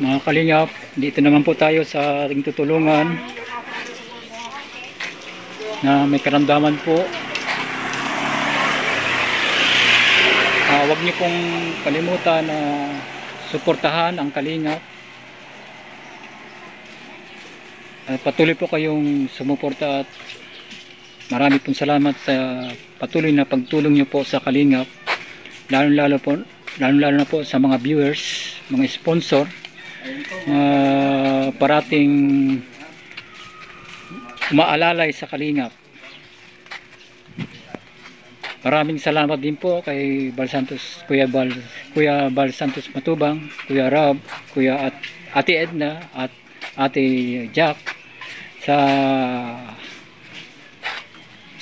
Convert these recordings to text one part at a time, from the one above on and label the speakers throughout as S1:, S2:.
S1: Mga kalingap, dito naman po tayo sa ating tutulungan na may karamdaman po. Huwag niyo pong kalimutan na suportahan ang kalingap. Patuloy po kayong sumuporta at marami pong salamat sa patuloy na pagtulong niyo po sa kalingap. Lalo na po sa mga viewers, mga sponsor na parating umaalalay sa kalingap. Maraming salamat din po kay Kuya Bal Santos Matubang, Kuya Rob, Ate Edna at Ate Jack sa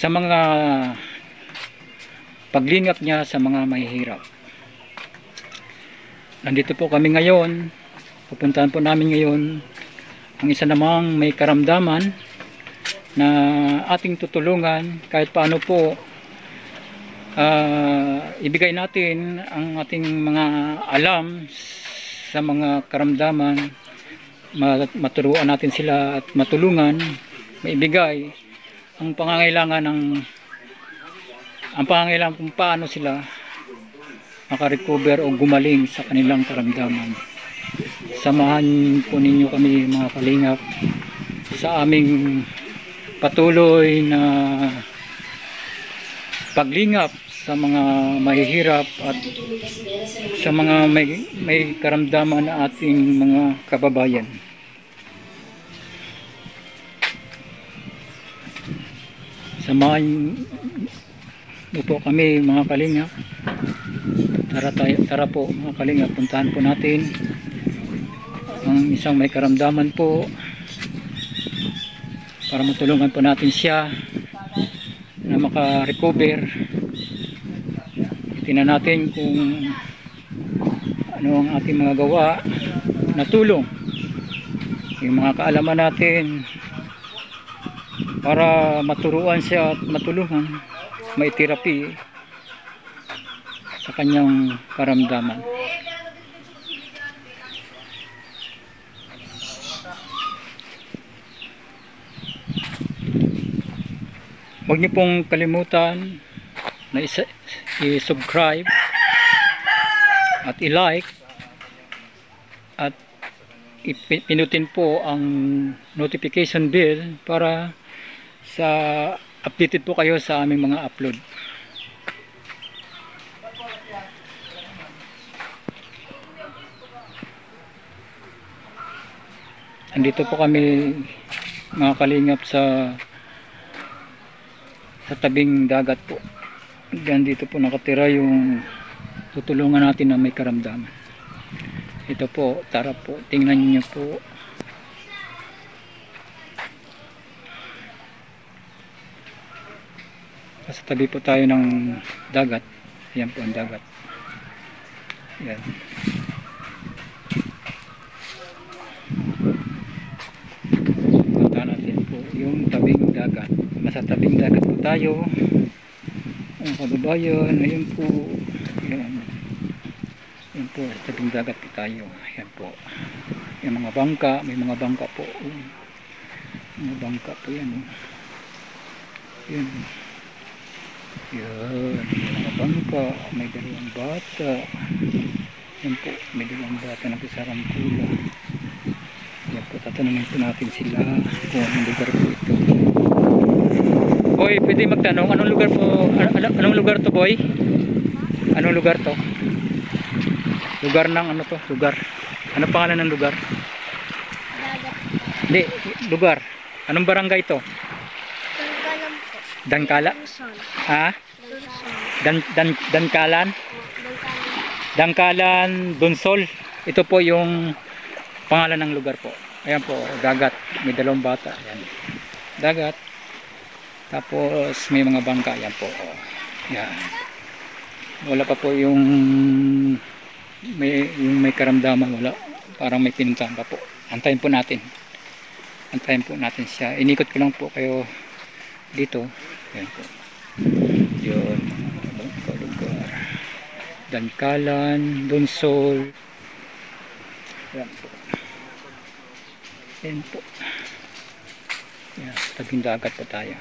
S1: mga paglingap niya sa mga mahihirap. Nandito po kami ngayon. Pupuntahan po namin ngayon ang isa namang may karamdaman na ating tutulungan. Kahit paano po ibigay natin ang ating mga alam sa mga karamdaman, maturuan natin sila at matulungan, maibigay ang pangangailangan kung paano sila makarecover o gumaling sa kanilang karamdaman. Samahan po ninyo kami mga kalingap sa aming patuloy na paglingap sa mga mahihirap at sa mga may karamdaman na ating mga kababayan. Samahan mo po kami mga kalingap. Tara po mga kalingap, puntahan po natin ang isang may karamdaman po para matulungan po natin siya na maka-recover. Tingnan natin kung ano ang ating mga gawa na tulong, yung mga kaalaman natin para maturuan siya at matulungan, may therapy sa kanyang karamdaman. Huwag niyo pong kalimutan na i-subscribe at i-like at pinutin po ang notification bell para sa updated po kayo sa aming mga upload. Andito po kami mga kalingap sa tabing dagat po. Diyan dito po nakatira yung tutulungan natin na may karamdaman. Ito po, tara po, tingnan niyo po. Sa tabi po tayo ng dagat. Ayan po ang dagat. Ayan. Punta natin po yung tabing dagat. Nasa tabing dagat po tayo. Ang kababayan, ayun po. Ayan. Ayan po, sa tabing dagat po tayo. Ayan po. Yung mga bangka, may mga bangka po. Mga bangka po yan. Ayan. Yan, may mga bangka, may dalawang bata. Yan po, may dalawang bata nagsasarangkula. Yan po, tatanungin po natin sila kung anong lugar po ito. Boy, pwede magtanong, anong lugar po, anong lugar to boy? Anong lugar to? Lugar ng ano to? Lugar. Ano pangalan ng lugar?
S2: Dagat.
S1: Hindi, lugar. Anong barangay to?
S2: Dangkalan po.
S1: Dangkala?
S2: Luzon.
S1: Ha?
S2: Luzon.
S1: Dangkalan? Dangkalan, Dunsol. Ito po yung pangalan ng lugar po. Ayan po, dagat. May dalawang bata. Ayan. Dagat. Tapos may mga bangka. Ayan po. Ayan. Wala pa po yung may karamdaman. Wala. Parang may pinuntahan pa po. Antayin po natin. Antayin po natin siya. Inikot ko lang po kayo dito. Ayan po. Yun. Lugar. Dangkalan, Dunsol. Ayan po. Ayan po. Ayan, tabing dagat po tayo.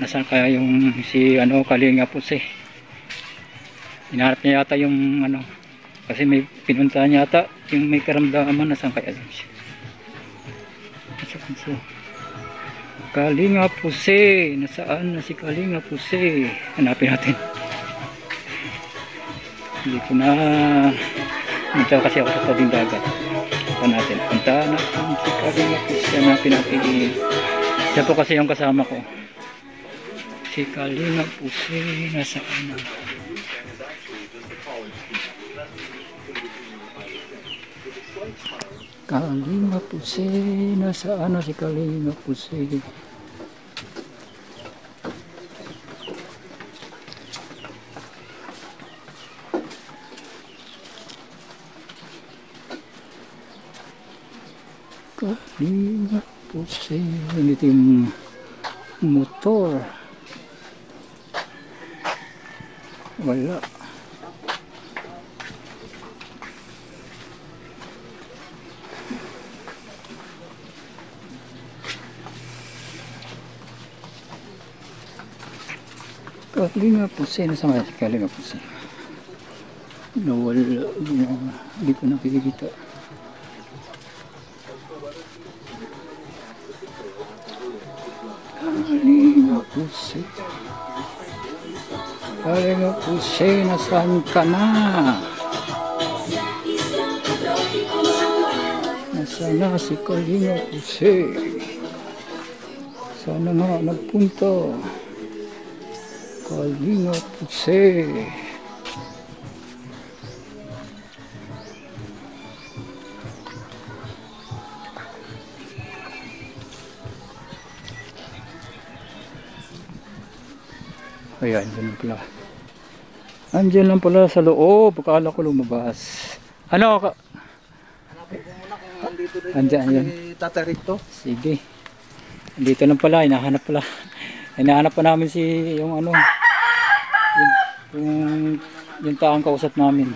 S1: Nasaan kaya yung si ano Kalinga Pusi? Hinahanap niya yata yung ano, kasi may pinuntahan niya yata yung may karamdaman. Nasaan kaya siya? Nasaan siya? Kalinga Pusi, nasaan na si Kalinga Pusi? Hanapin natin. Hindi ko na punta kasi ako sa tabing dagat. Punta natin si Kalinga Pusi. Hanapin natin. Siya po kasi yung kasama ko. Si Kalinga Pusi, nasaan na? Kalinga Pusi, nasaan na si Kalinga Pusi? Kalinga Pusi, hindi yung motor. Wala. Kalinga Pusi, nasaan kaya si Kalinga Pusi? Nawala, hindi ko nakikita. Kalinga Pusi. Kalinga Pusi, nasaan ka na? Nasaan na si Kalinga Pusi? Sana nga nagpunta. Kalinga Pusi. Ayan, dyan lang pala. Andyan lang pala sa loob. Akala ko lumabas. Ano?
S3: Hanapin ko muna kung nandito rin
S1: Andyan,
S3: si
S1: yan.
S3: Tata Rito.
S1: Sige. Dito lang pala. Hinahanap pala. Hinahanap pa namin si yung ano. Yung taong kausap namin.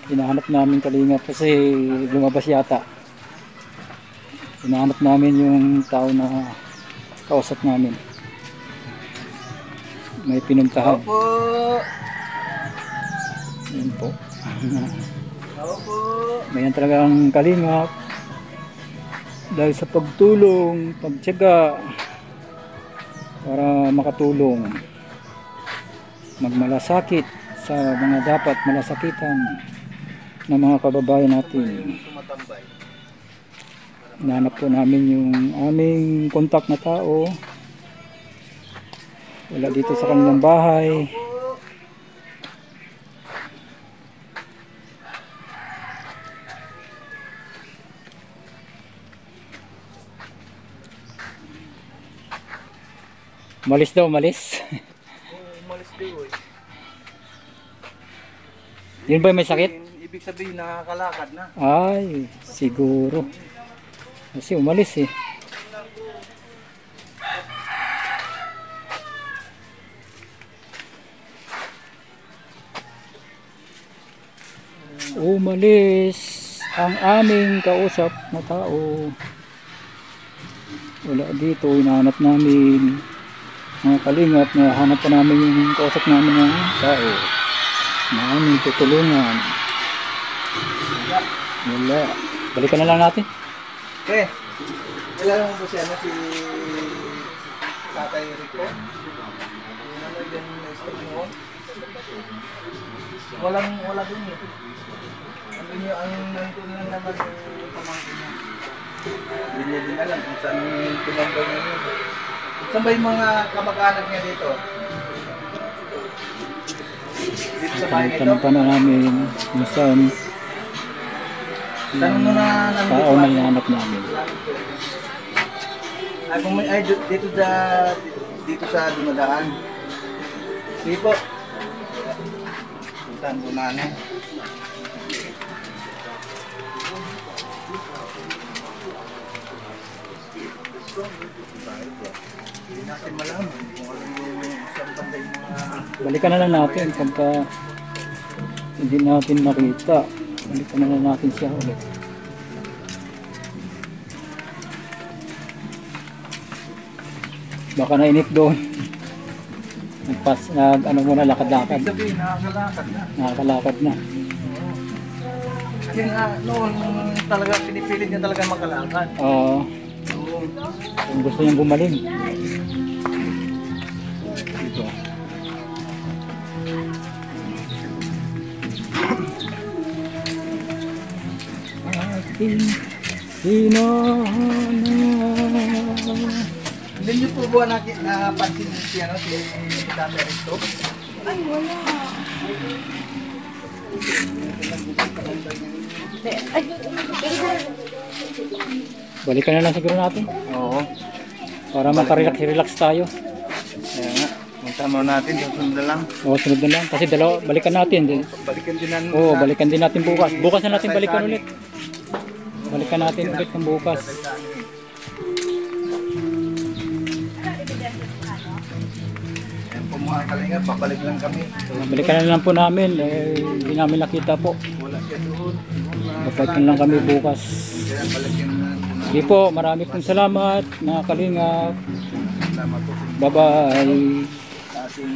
S1: Hinahanap namin Kalinga kasi lumabas yata. Hinahanap namin yung tao na kausap namin. May pinuntahan.
S3: Opo.
S1: Yan po.
S3: Opo.
S1: Mayan talagang Kalinga dahil sa pagtulong, pagtiyaga para makatulong, magmalasakit sa mga dapat malasakitan ng mga kababayan natin.
S3: Tumatambay.
S1: Hinahanap po namin yung aming kontak na tao. Wala dito sa kanilang bahay. Umalis daw, umalis.
S3: Umalis kayo eh.
S1: Yun ba may sakit?
S3: Ibig sabihin nakakalakad na.
S1: Ay, siguro. Kasi umalis eh. Umalis ang aming kausap na tao. Wala dito, hinahanap namin mga kalingap na hanap pa namin yung kausap namin ng tao na aming tutulungan. Wala. Balikan na lang natin.
S3: Okay. Kailangan mo ba siya na si Tatay Rico? Yung ano yung stop noon? Wala dun eh. Ano niyo ang nandun lang naman yung pamangkin niya. Hindi niya din alam kung saan pinambay niya yun. Saan ba yung mga kamag-anak niya dito? sa bahay nito.
S1: Tanong pa na namin kung saan
S3: Tanong mo na
S1: tao na hinahanap namin.
S3: Ay, kung may, ay, dito sa dumadaan. Sige po. Puntahan po namin. Hindi natin malaman kung ano yung saan banda yung mga...
S1: Balikan na lang natin pagka hindi natin makita. Balikan na lang natin siya ulit. Baka nainip doon. Ano muna, lakad-lakad.
S3: Ibig sabihin, nakakalakad na.
S1: Nakakalakad na.
S3: Kasi nga, noon talaga, pinipilit niya talaga makalakad.
S1: Oo. Kung gusto niyang bumaling. Dito. Ating hinahanap.
S3: Hindi niyo po ba napansin si Tatay Risto?
S2: Ay, wala. Ay,
S1: Balikan na lang siguro natin.
S3: Oo.
S1: Para makarelax tayo.
S3: Kaya nga, punta mo natin, susunod na lang.
S1: O, sunod na lang. Kasi dalawa, balikan natin.
S3: Balikan din natin.
S1: Oo, balikan din natin bukas. Bukas na natin balikan ulit. Balikan natin ulit ng bukas.
S3: Yan po mga kalinga, babalik lang kami. So,
S1: Balikan na lang po namin. Hindi namin nakita po.
S3: wala siya doon.
S1: Babalikan lang kami bukas.
S3: Kaya balikan na po natin.
S1: Sige po, marami pong salamat. Mga kalingap.
S3: Salamat po
S1: Bye-bye.
S3: sa ating